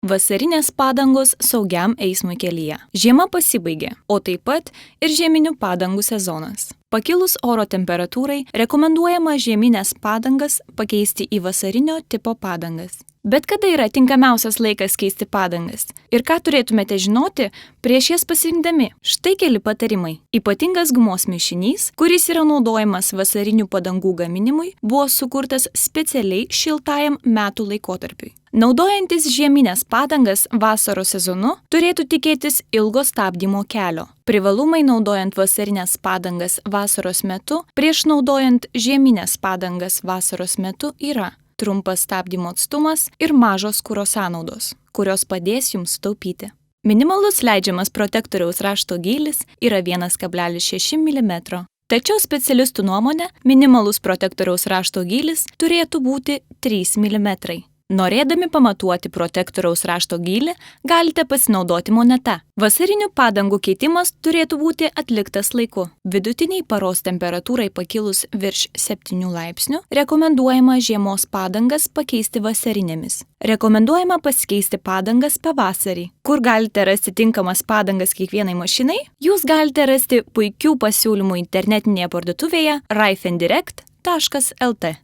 Vasarinės padangos saugiam eismui kelyje. Žiema pasibaigė, o taip pat ir žieminių padangų sezonas. Pakilus oro temperatūrai, rekomenduojama žieminės padangas pakeisti į vasarinio tipo padangas. Bet kada yra tinkamiausias laikas keisti padangas? Ir ką turėtumėte žinoti prieš jas pasirinkdami? Štai keli patarimai. Ypatingas gumos mišinys, kuris yra naudojamas vasarinių padangų gaminimui, buvo sukurtas specialiai šiltajam metų laikotarpiui. Naudojantis žieminės padangas vasaros sezonu, turėtų tikėtis ilgo stabdymo kelio. Privalumai naudojant vasarinės padangas vasaros metu prieš naudojant žieminės padangas vasaros metu yra trumpas stabdymo atstumas ir mažos kuro sąnaudos, kurios padės jums taupyti. Minimalus leidžiamas protektoriaus rašto gylis yra 1,6 mm. Tačiau specialistų nuomone, minimalus protektoriaus rašto gylis turėtų būti 3 mm. Norėdami pamatuoti protektoriaus rašto gylį, galite pasinaudoti moneta. Vasarinių padangų keitimas turėtų būti atliktas laiku. Vidutiniai paros temperatūrai pakilus virš 7 laipsnių, rekomenduojama žiemos padangas pakeisti vasarinėmis. Rekomenduojama pasikeisti padangas pavasarį. Kur galite rasti tinkamas padangas kiekvienai mašinai? Jūs galite rasti puikių pasiūlymų internetinėje parduotuvėje raifendirect.lt.